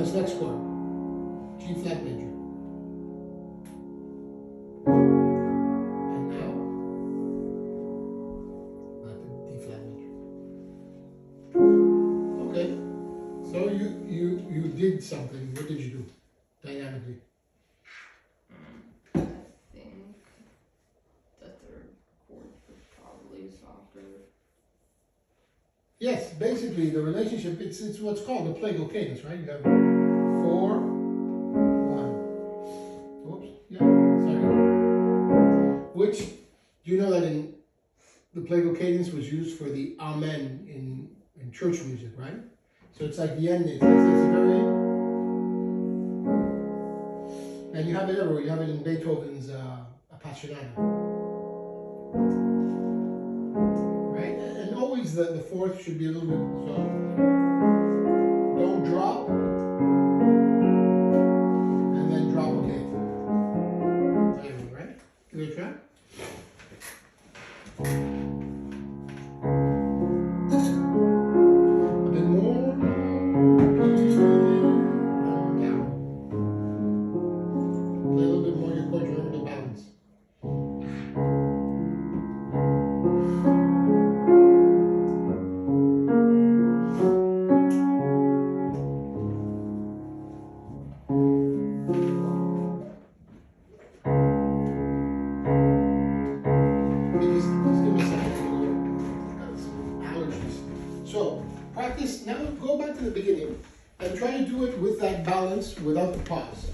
this next chord? G flat major. And now, back to D flat major. Okay, so you did something. What did you do dynamically? I think the third chord was probably softer. Yes, basically the relationship, it's what's called the plagal cadence, right? You have 4, 1. Oops, yeah, sorry. Which, do you know that in the plagal cadence was used for the amen in church music, right? So it's like the end, it's a very, and you have it everywhere. You have it in Beethoven's Appassionata. Right? And always the fourth should be a little bit, so don't drop, and then drop okay. Whatever, right? Give it a try. A bit more, and down. Play a little bit more your chords, remember the balance. Just give me a second. Got some allergies. So practice now. Go back to the beginning and try to do it with that balance without the pause.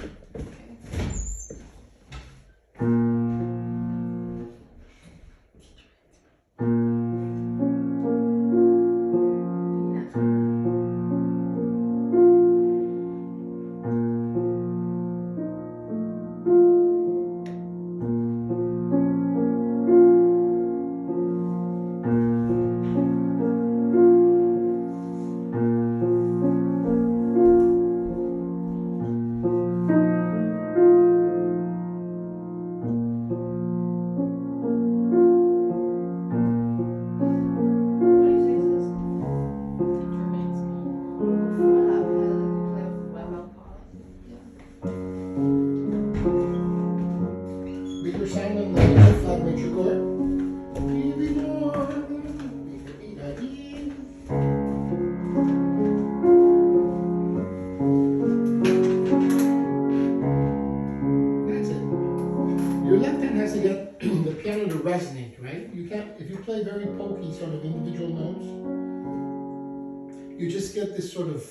Bigger sound on the flat major chord. That's it. Your left hand has to get the piano to resonate, right? You can't, if you play very pokey sort of individual notes, you just get this sort of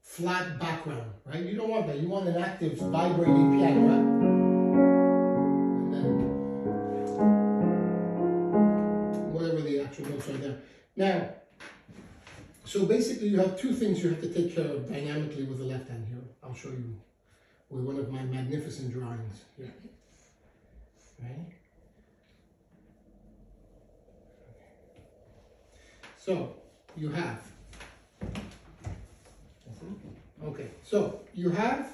flat background, right? You don't want that. You want an active, vibrating piano, right? Whatever the actual notes are there. Now, so basically you have two things you have to take care of dynamically with the left hand here. I'll show you with one of my magnificent drawings here. Right? So, you have, okay, so you have,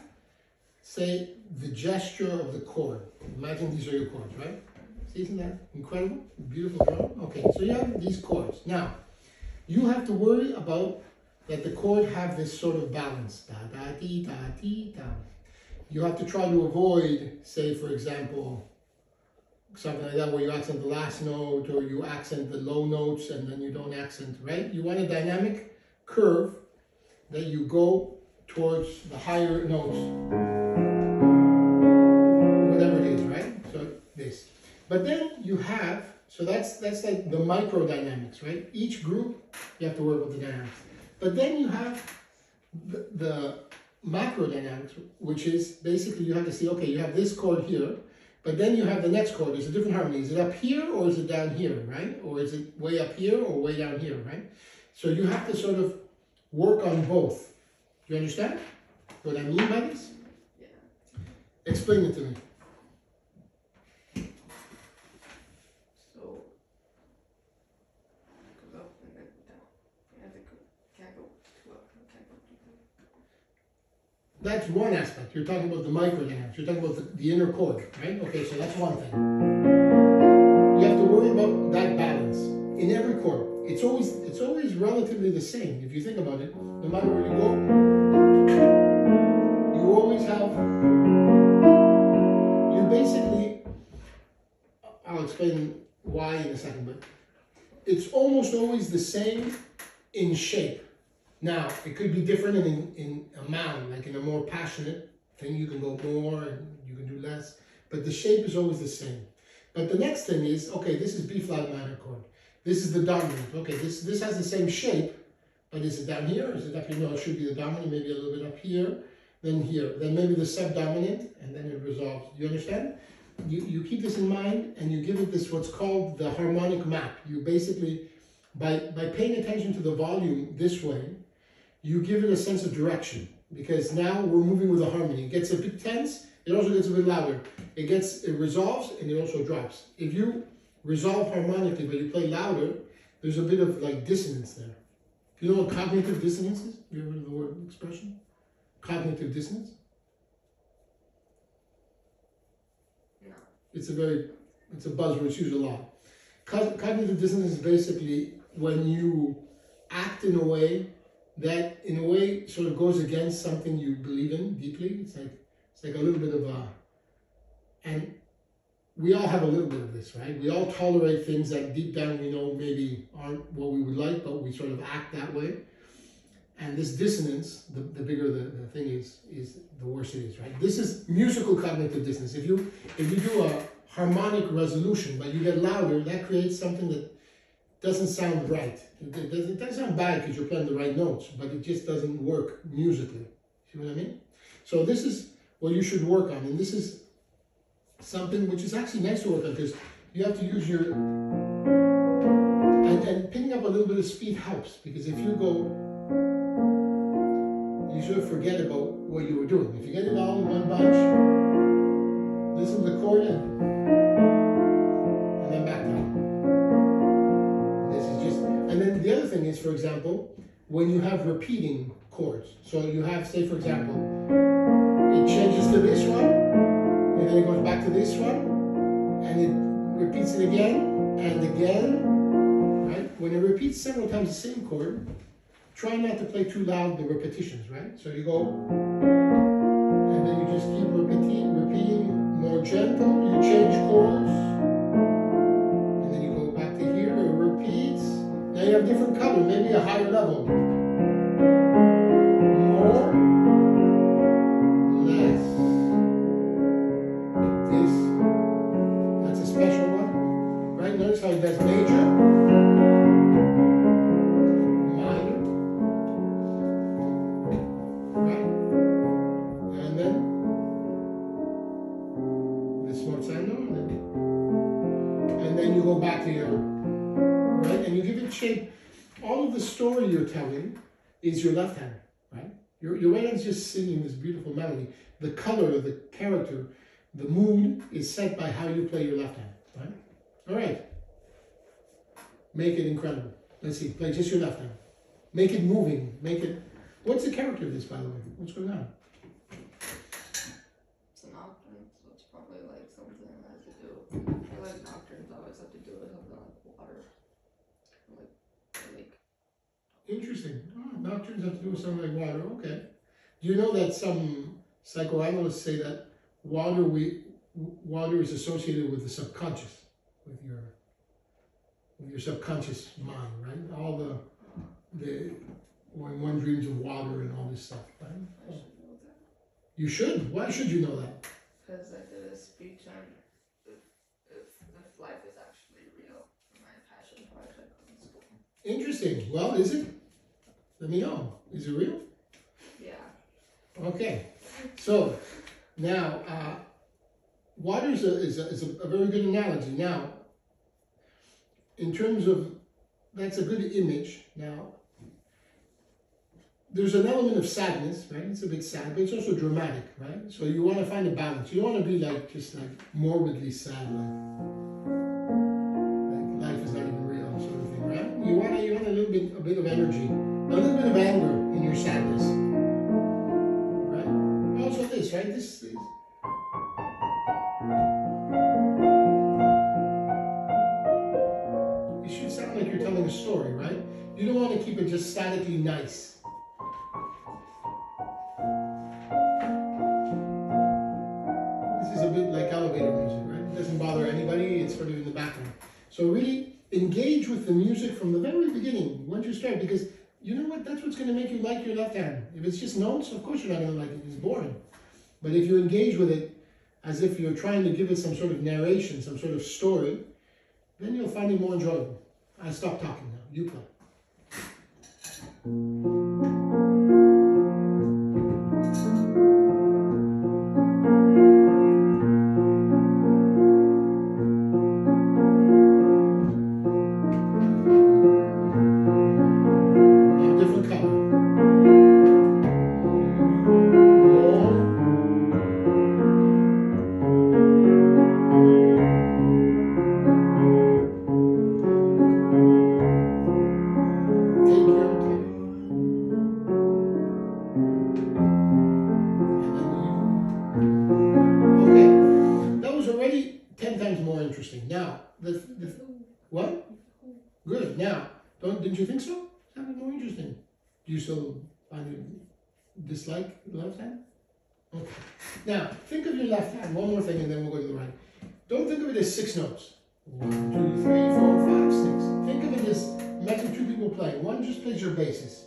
say, the gesture of the chord. Imagine these are your chords, right? See, isn't that incredible? Beautiful drawing. Okay, so you have these chords. Now, you have to worry about that the chord have this sort of balance. Da, da, dee, da, dee, da. You have to try to avoid, say, for example, something like that where you accent the last note or you accent the low notes and then you don't accent, right? You want a dynamic curve that you go towards the higher notes, whatever it is, right? So this. But then you have, so that's like the micro dynamics, right? Each group, you have to worry about the dynamics. But then you have the macro dynamics, which is basically you have to see, okay, you have this chord here, but then you have the next chord. There's a different harmony. Is it up here or is it down here, right? Or is it way up here or way down here, right? So you have to sort of work on both. Do you understand what I mean by this? Yeah. Explain it to me. So, goes up and then down. Can't go too up, can't go too down. That's one aspect. You're talking about the microdynamics. You're talking about the inner chord, right? Okay, so that's one thing. You have to worry about that balance in every chord. It's always relatively the same. If you think about it, no matter where you go, explain why in a second, but it's almost always the same in shape. Now, it could be different in amount, like in a more passionate thing, you can go more and you can do less, but the shape is always the same. But the next thing is, okay, this is B flat minor chord. This is the dominant. Okay, this has the same shape, but is it down here or is it up here? No, it should be the dominant, maybe a little bit up here, then here, then maybe the subdominant, and then it resolves. You understand? You keep this in mind and you give it this what's called the harmonic map. You basically, by paying attention to the volume this way, you give it a sense of direction, because now we're moving with a harmony. It gets a bit tense, it also gets a bit louder. It resolves and it also drops. If you resolve harmonically but you play louder, there's a bit of like dissonance there. Do you know what cognitive dissonance is? You ever heard of the word expression? Cognitive dissonance? No. It's a buzzword, it's used a lot. Cognitive dissonance is basically when you act in a way that sort of goes against something you believe in deeply. It's like a little bit of and we all have a little bit of this, right? We all tolerate things that deep down we know maybe aren't what we would like, but we sort of act that way. And this dissonance, the bigger the thing is the worse it is, right? This is musical cognitive dissonance. If you do a harmonic resolution, but you get louder, that creates something that doesn't sound right. It doesn't sound bad because you're playing the right notes, but it just doesn't work musically. See what I mean? So this is what you should work on, and this is something which is actually nice to work on, because you have to use your and picking up a little bit of speed helps, because if you go, you sort of forget about what you were doing. If you get it all in one bunch, listen to the chord and then back down. This is just, and then the other thing is, for example, when you have repeating chords. So you have, say for example, it changes to this one, and then it goes back to this one, and it repeats it again and again, right? When it repeats several times the same chord, try not to play too loud the repetitions, right? So you go, and then you just keep repeating more gentle, you change chords, and then you go back to here, it repeats. Now you have different color, maybe a higher level. More, less. This, that's a special one, right? Notice how it does major, minor, right? And then this morzano, and then you go back to your, right? And you give it shape. All of the story you're telling is your left hand, right? Your right hand's just singing this beautiful melody. The color, the character, the mood is set by how you play your left hand, right? All right. Make it incredible. Let's see, play just your left hand. Make it moving, make it, what's the character of this, by the way? What's going on? It's a nocturne, so it's probably like something that has to do. I like nocturnes, always have to do with something like water. Like a lake. Interesting. Oh, nocturnes have to do with something like water. Okay. Do you know that some psychoanalysts say that water is associated with the subconscious, with your subconscious mind, right? All the when one dreams of water and all this stuff, right? I should know that. You should. Why should you know that? Because I did a speech on if life is actually real. My passion project in school. Interesting. Well, is it? Let me know. Is it real? Yeah. Okay. So now, water is a very good analogy. Now, in terms of, that's a good image. Now, there's an element of sadness, right? It's a bit sad, but it's also dramatic, right? So you want to find a balance. You don't want to be like, just like morbidly sad, like life is not even real sort of thing, right? You want a bit of energy, a little bit of anger in your sadness, right? Also this, right? This is, it should sound like you're telling a story, right? You don't want to keep it just statically nice. This is a bit like elevator music, right? It doesn't bother anybody. It's sort of in the background. So really engage with the music from the very beginning, once you start, because you know what, that's what's going to make you like your left hand. If it's just notes, of course you're not going to like it, it's boring. But if you engage with it as if you're trying to give it some sort of narration, some sort of story, then you'll find it more enjoyable. I stop talking now, you play. Now, what? Good. Now, didn't you think so? It sounded more interesting. Do you still find it dislike the left hand? Okay. Now, think of your left hand. One more thing, and then we'll go to the right. Don't think of it as 6 notes. 1, 2, 3, 4, 5, 6. Think of it as, imagine 2 people playing. One just plays your basses.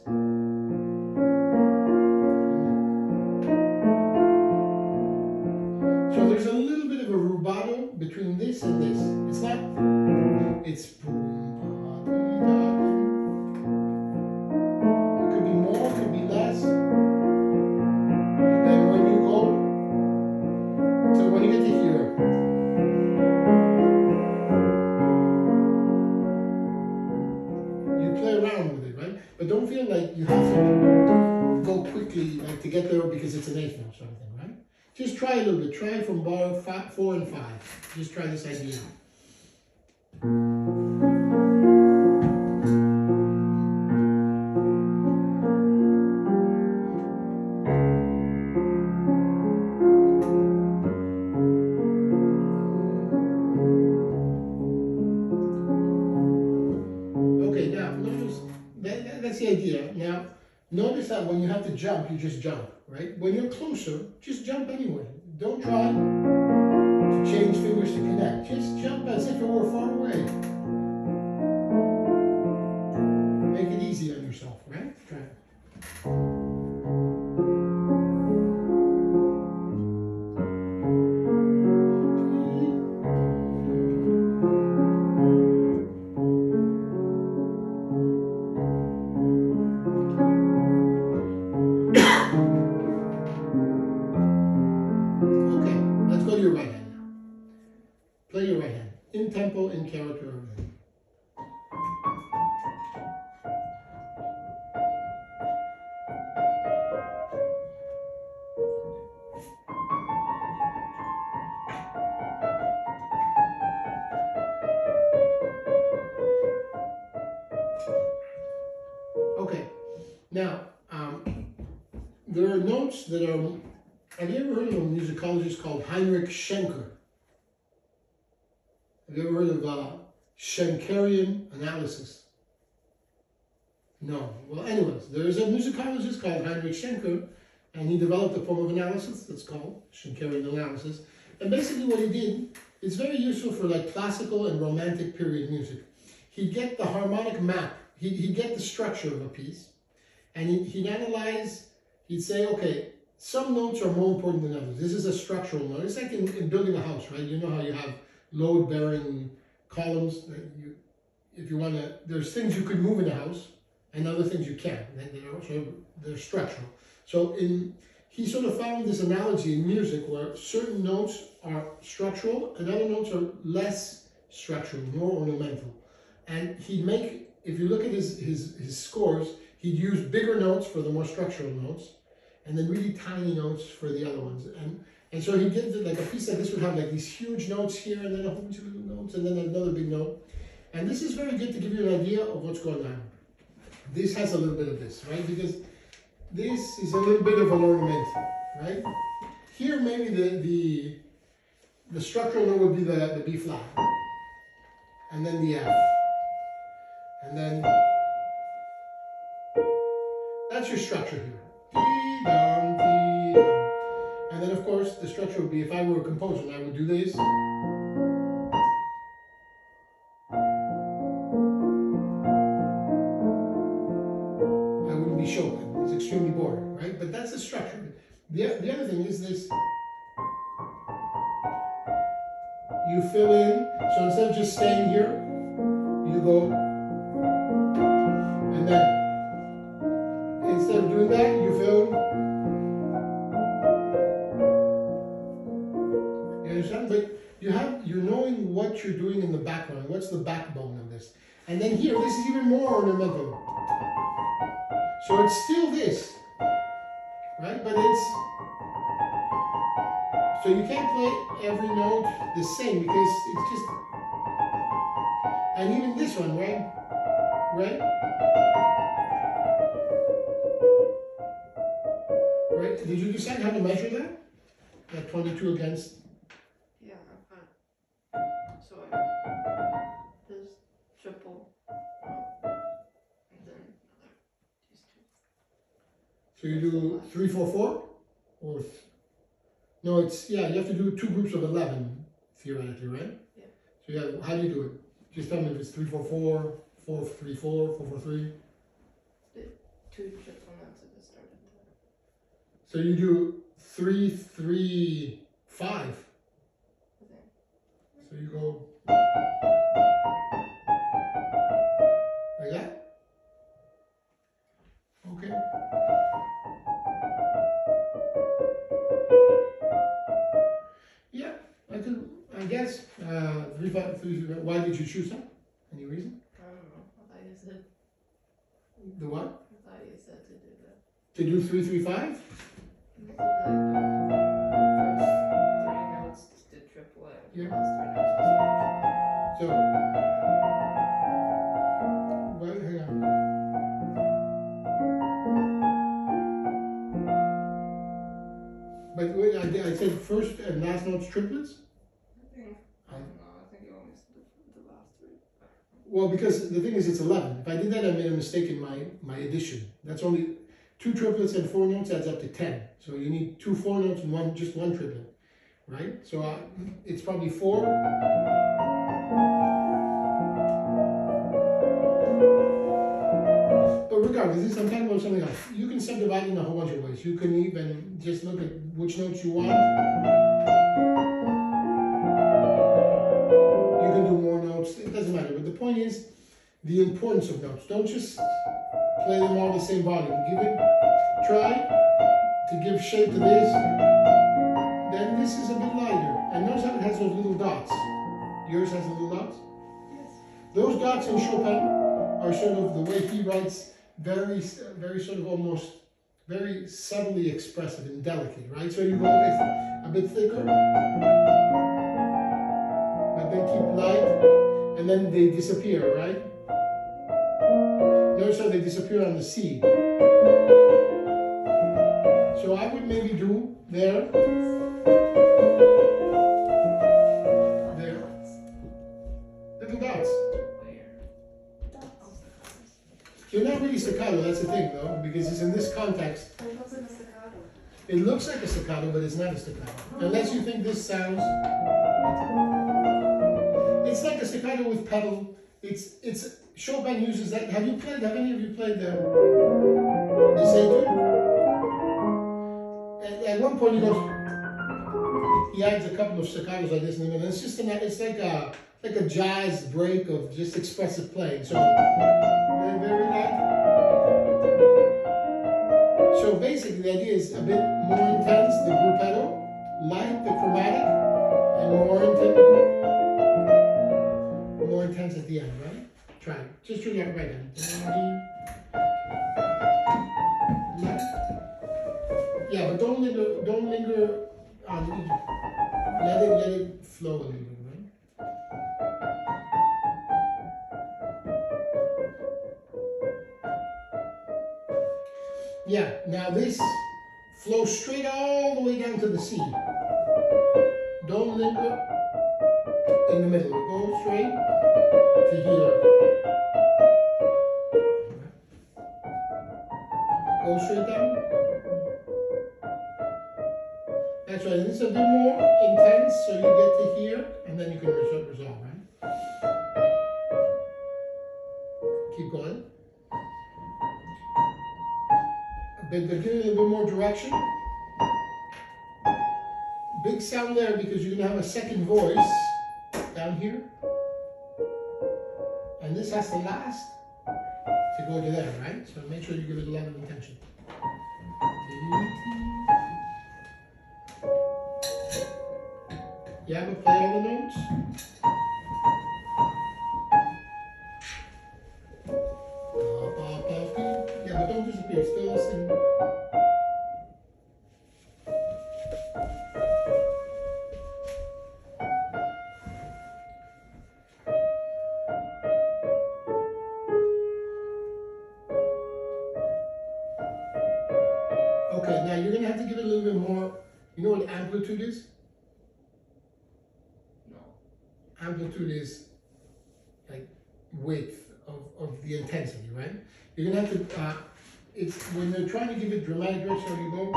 So there's a little bit of a rubato between this and this. It's not, it's boom, ba, dee, da. It could be more, it could be less. And then when you go, so when you get to here, you play around with it, right? But don't feel like you have to go quickly, like to get there because it's an 8th note sort of thing, right? Just try a little bit. Try from bar 4 and 5. Just try this idea. Okay, now notice that's the idea. Now notice that when you have to jump, you just jump, right? When you're closer, just jump anyway. Don't try to change fingers to connect. Just jump as if it were far away. Make it easy on yourself, right? Try it. Your right hand now. Play your right hand. In tempo, in character, everything. Okay. Now, there are notes that are. Have you ever heard of a musicologist called Heinrich Schenker? Have you ever heard of Schenkerian analysis? No. Well, anyways, there is a musicologist called Heinrich Schenker, and he developed a form of analysis that's called Schenkerian analysis. And basically what he did, it's very useful for like classical and romantic period music. He'd get the harmonic map, he'd get the structure of a piece, and he'd analyze, he'd say, okay, some notes are more important than others. This is a structural note. It's like in building a house, right? You know how you have load-bearing columns. If you want to, there's things you could move in a house, and other things you can't. They're structural. So he sort of found this analogy in music where certain notes are structural and other notes are less structural, more ornamental. And he'd make, if you look at his scores, he'd use bigger notes for the more structural notes, and then really tiny notes for the other ones. And so he'd get like a piece like this would have like these huge notes here, and then a whole bunch of little notes, and then another big note. And this is very good to give you an idea of what's going on. This has a little bit of this, right? Because this is a little bit of an ornament, right? Here maybe the structural note would be the B flat, and then the F, and then that's your structure here. Dee dum, dee dum. And then of course the structure would be, if I were a composer, I would do this, Chopin. It's extremely boring, right? But that's the structure. The other thing is this. You fill in, so instead of just staying here, you go, and then instead of doing that, you fill. You understand? But you're knowing what you're doing in the background. What's the backbone of this? And then here, this is even more ornamental. So it's still this, right? But it's, so you can't play every note the same because it's just, and even this one, right? Right? Right? Did you decide how to measure that? That 22 against? Yeah, I've got, so this triple, and then these two. So you do 3, 4, 4? Or, no, it's, yeah, you have to do 2 groups of 11, theoretically, right? Yeah. So yeah, how do you do it? Just tell me if it's 3, 4, 4, 4, 3, 4, 4, 4, 3. The 2 triple notes at the start of the. So you do 3, 3, 5. Okay. So you go like that? Okay. Yeah, I guess, 3, 5, 3, why did you choose that? Any reason? I don't know. I thought you said. The what? I thought you said to do that. To do 3, 3, 5? You said like the first 3 notes did triple A. Yeah. The last 3 notes was So, well, hang on. But wait, I said first and last notes triplets? I think. I don't know. I think you only said the last 3. Well, because the thing is, it's 11. If I did that, I made a mistake in my addition. That's only 2 triplets and 4 notes adds up to 10. So you need 2 4 notes and just one triplet, right? So it's probably 4. But regardless, I'm talking about something else. You can subdivide in a whole bunch of ways. You can even just look at which notes you want. You can do more notes. It doesn't matter. But the point is the importance of notes. Don't just play them all the same volume. Try to give shape to this. Then this is a bit lighter. And notice how it has those little dots. Yours has the little dots? Yes. Those dots in Chopin are sort of the way he writes, very sort of almost very subtly expressive and delicate, right? So you go a bit thicker, but then keep light, and then they disappear, right? Notice how they disappear on the C. So I would maybe do there, little dots. You're not really staccato, that's the thing though, because it's in this context. It looks like a staccato. It looks like a staccato, but it's not a staccato. Unless you think this sounds. It's like a staccato with pedal. It's Chopin uses that. Have any of you played the etude? At one point he adds a couple of staccatos like this in the middle. It's just it's like a jazz break of just expressive playing. So very light. So basically the idea is a bit more intense, the gruppetto, light, the chromatic, and more intense at the end, right? Try it. Just do that right now. Yeah, but don't linger on it. Let it flow a little bit, right? Yeah, now this flows straight all the way down to the C. Don't linger in the middle. Go straight to here. Go straight down. That's right. This is a bit more intense, so you get to here, and then you can resolve, right? Keep going. but give it a little bit more direction. Big sound there because you're gonna have a second voice down here. And this has to last to go to there, right? So make sure you give it a lot of intention. Yeah, but play all the notes. Yeah, but don't disappear, still listen. Okay, now you're gonna have to give it a little bit more. You know what amplitude is? No. Amplitude is like width of the intensity, right? You're gonna have to, it's when you're trying to give it dramatic direction, you go,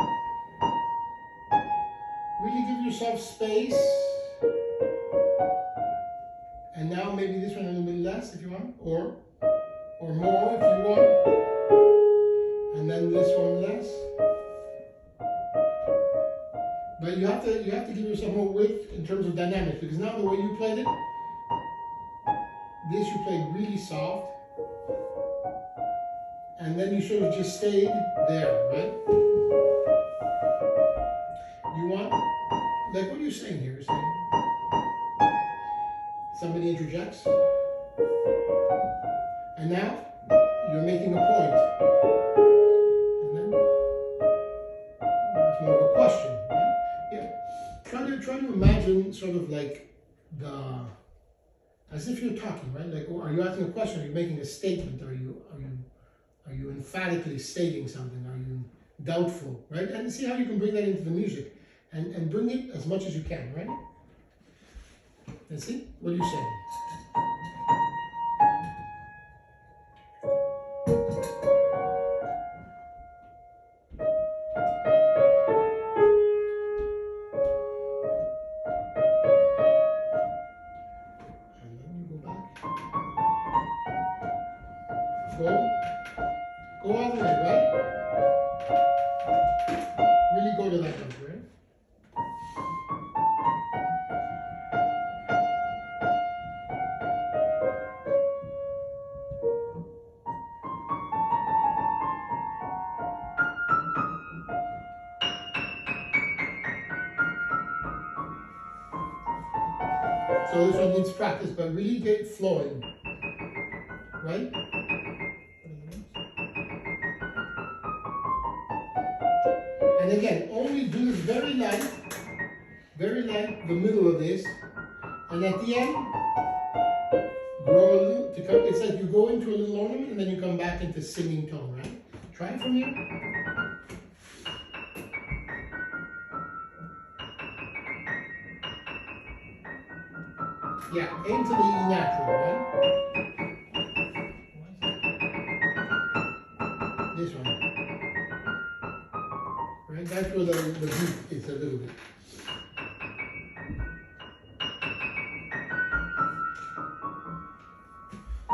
really give yourself space. And now maybe this one a little bit less if you want, or more if you want. And then this one less. But you have to give yourself more width in terms of dynamics, because now the way you played it, this you played really soft, and then you sort of just stayed there, right? You want, like what are you saying here? You're saying somebody interjects, and now you're making a point, and then it's more of a question, right? Yeah. Try to imagine sort of like as if you're talking, right? Like, are you asking a question? Are you making a statement? Are you emphatically stating something? Are you doubtful, right? And see how you can bring that into the music, and bring it as much as you can, right? Let's see. What are you saying? Go all the way, right? Really go to that note, right? So this one needs practice, but really get it flowing, right? And again, only do this very light, the middle of this, and at the end, grow a little, it's like you go into a little ornament and then you come back into singing tone, right? Try it from here. Yeah, aim to the E natural, right? This one. Right? That's where the beat is a little bit.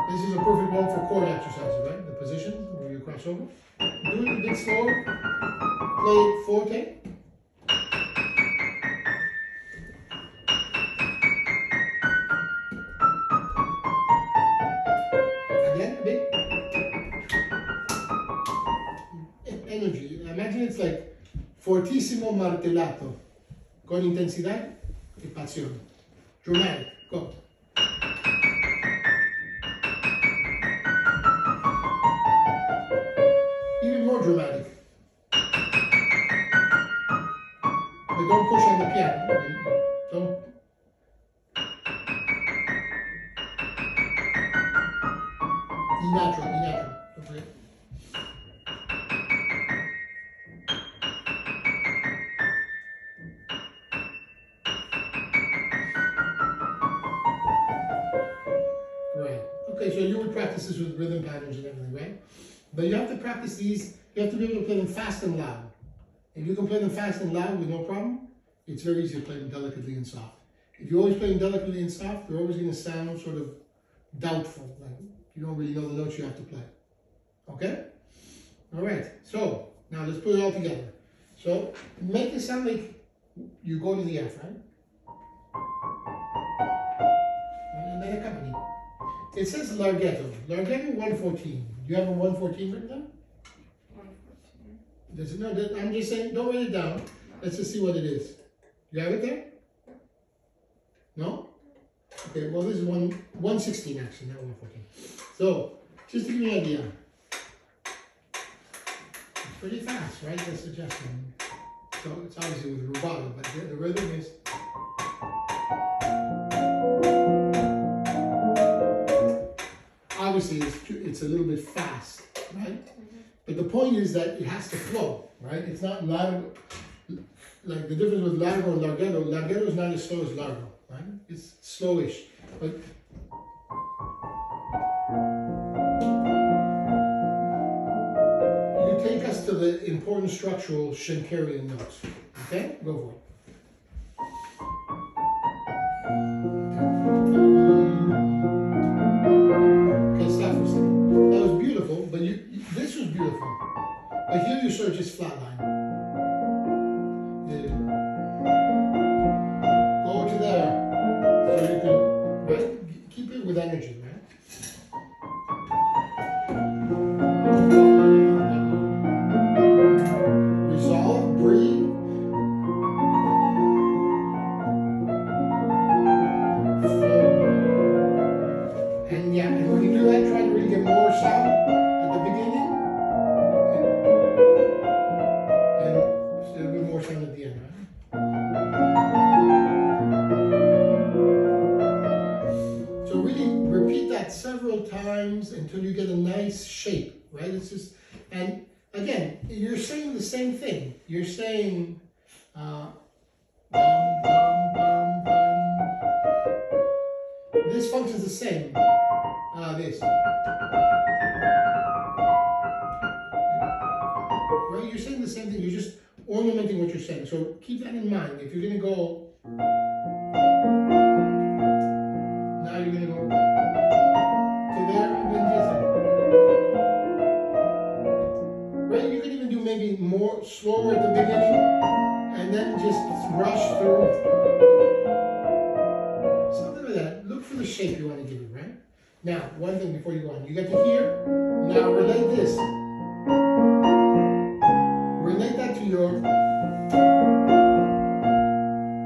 This is a perfect one for chord exercises, right? The position where you cross over. Do it a bit slower. Play it forte. Again, a bit. Energy. Imagine it's like fortissimo martellato. Con intensidad y pasión. Dramatic. Go. Even more dramatic. But don't push on the piano. Don't. E natural, E natural. Don't forget. Right. Okay, so you would practice this with rhythm patterns and everything, right? But you have to practice these, you have to be able to play them fast and loud. If you can play them fast and loud with no problem, it's very easy to play them delicately and soft. If you always play them delicately and soft, they're always going to sound sort of doubtful, like you don't really know the notes you have to play. Okay? All right, so now Now let's put it all together. So make it sound like you go to the F, right? And then accompany. It says larghetto. Larghetto 114. Do you have a 114 written down? 114. Does it? No, I'm just saying, don't write it down. Let's just see what it is. You have it there? No? Okay, well this is 116 actually, not 114. So, just to give you an idea. It's pretty fast, right? The suggestion. So it's obviously with rubato, but the rhythm is. Obviously, it's a little bit fast, right? But the point is that it has to flow, right? It's not largo. Like the difference with largo and larghetto. Larghetto is not as slow as largo, right? It's slowish, but. You take us to the important structural Schenkerian notes. Okay, go for it. This was beautiful, but here you sort of just flatline. Go to there, so you can, right? Keep it with energy, right? Resolve, breathe. Flow. And yeah, and when you do that, try to really get more sound at the beginning. At the end, right? So really repeat that several times until you get a nice shape, right? It's just, and again, you're saying the same thing. You're saying bum, bum, bum, bum. This function's the same. This. Right? You're saying the same thing. You're just ornamenting what you're saying. So keep that in mind. If you're going to go, now you're going to go to there and then this. Right? You can even do maybe more slower at the beginning and then just rush through. Something like that. Look for the shape you want to give it, right? Now, one thing before you go on. You get to here. Now relate this. Relate that to your,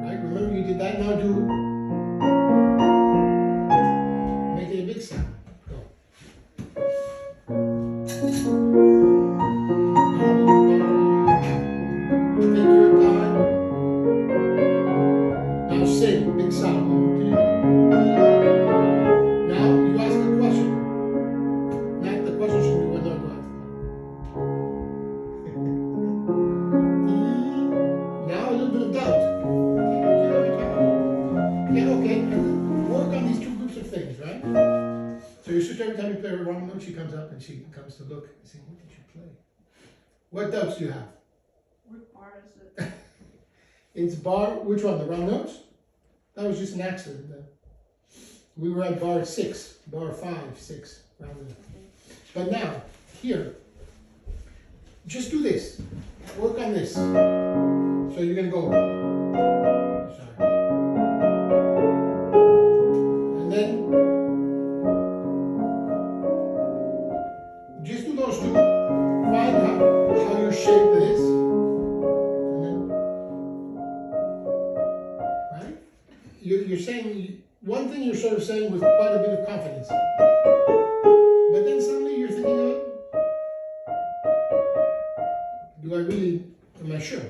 right? Remember you did that, now do, make it a big sound. Go. Take your time. Now sing, big sound. Now you ask a question. Not the question should be what not to ask. Now a little bit of doubt. Yeah, okay. Work on these two groups of things, right? So your sister, every time you play a wrong note, she comes up and she comes to look and say, what did you play? What doubts do you have? What bar is it? It's bar, which one? The wrong notes? That was just an accident. We were at bar 6, bar 5, 6. Round. But now, here, just do this. Work on this. So you're going to go. Sorry. And then, just do those two. Find how you shape this. And then, right? You're saying, one thing you're sort of saying with quite a bit of confidence. But then suddenly you're thinking of it. Do I really, am I sure?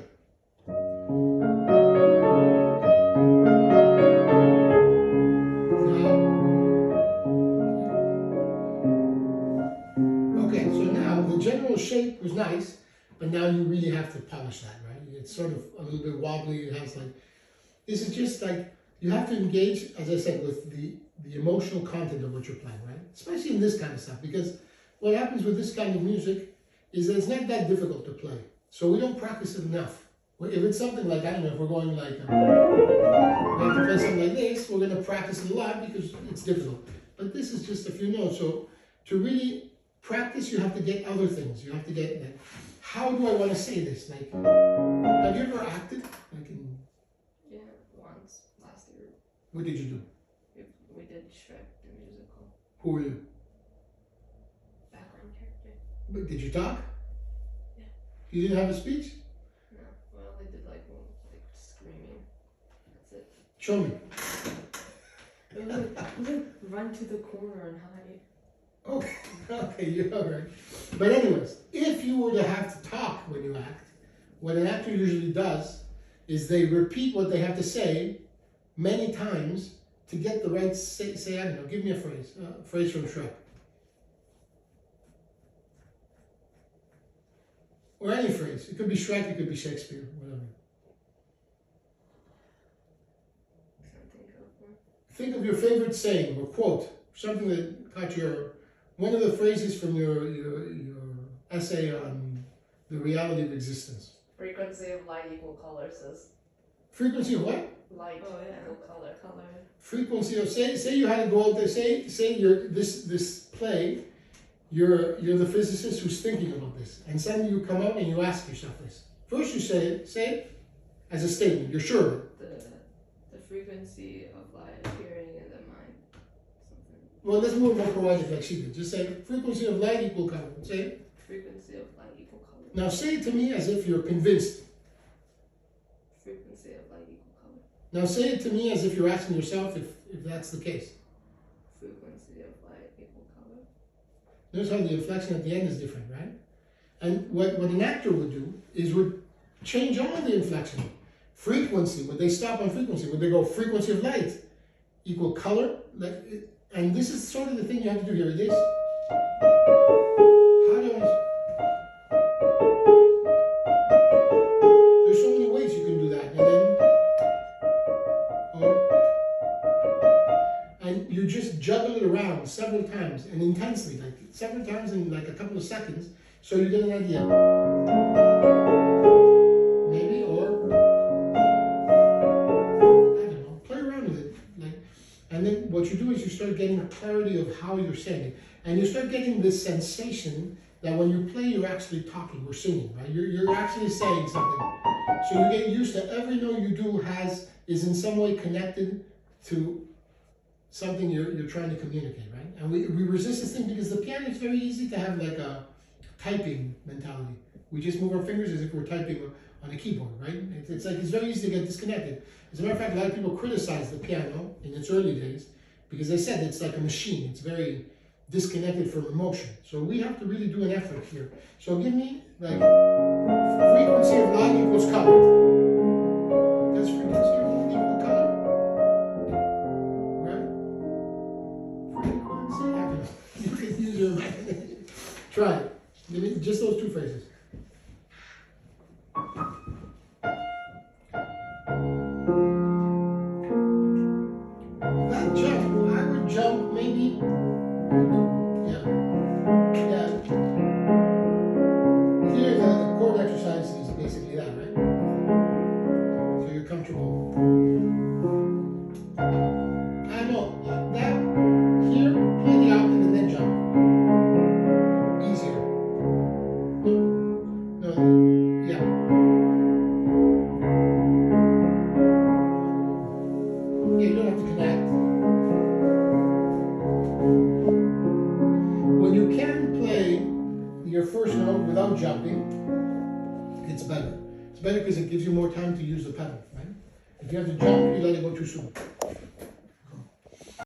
Okay, so now the general shape was nice, but now you really have to polish that, right? It's sort of a little bit wobbly. It has like, this is just like, you have to engage, as I said, with the emotional content of what you're playing, right? Especially in this kind of stuff, because what happens with this kind of music is that it's not that difficult to play. So we don't practice it enough. If it's something like, I don't know, if we're going like, we have to play something like this, we're going to practice it a lot because it's difficult. But this is just a few notes. So to really practice, you have to get other things. You have to get like, how do I want to say this? Like, have you ever acted? Like in, Yeah, once last year what did you do? we did Shrek the musical. Who were you? Background character. But did you talk? Yeah. You didn't have a speech? No, well they did like one, like screaming. That's it. Show me. It was like run to the corner and hide. Okay, okay, you're all right. But anyways, if you were to have to talk when you act, what an actor usually does is they repeat what they have to say many times to get the right, say I don't know, give me a phrase from Shrek. Or any phrase. It could be Shrek, it could be Shakespeare, whatever. Can't think of one. Think of your favorite saying or quote, something that caught your, one of the phrases from your essay on the reality of existence. Frequency of light equal color, says. Frequency of what? Light Oh, yeah. equal color. Frequency of, say you had to go out there, say you're this play, you're the physicist who's thinking about this, and suddenly you come out and you ask yourself this. First you say it as a statement, you're sure of it. The frequency of light appearing in the mind. Something. Well, let's move more poetic like she did. Just say frequency of light equal color. Say it. Frequency of light equal color. Now say it to me as if you're convinced. Frequency of light equal color. Now say it to me as if you're asking yourself if that's the case. Frequency of light equal color. Notice how the inflection at the end is different, right? And what an actor would do is would change all the inflection. Frequency, would they stop on frequency? Would they go frequency of light equal color? And this is sort of the thing you have to do here. It is. How do I... There's so many ways you can do that. And you just juggle it around several times and intensely, like several times in like a couple of seconds, so you get an idea. Maybe, or I don't know, play around with it. And then what you do is you start getting a clarity of how you're saying it. And you start getting this sensation that when you play, you're actually talking or singing, right? You're actually saying something. So you get used to every note you do is in some way connected to something you're trying to communicate, right? And we resist this thing because the piano is very easy to have like a typing mentality. We just move our fingers as if we're typing on a keyboard, right? It's very easy to get disconnected. As a matter of fact, a lot of people criticize the piano in its early days because they said it's like a machine. It's very disconnected from emotion. So we have to really do an effort here. So give me like frequency of light equals color. That's frequency of light equal color, right? Frequency. I don't know. You can use your imagination. Try it. Give me just those two phrases. That jump, I would jump maybe. Yeah. Here, the chord exercise is basically that, right? So you're comfortable. I know that here, play the octave and then jump. Easier. No, yeah. Yeah, you don't have to connect. When you can play your first note without jumping, it's better. It's better because it gives you more time to use the pedal, right? If you have to jump, you let it go too soon.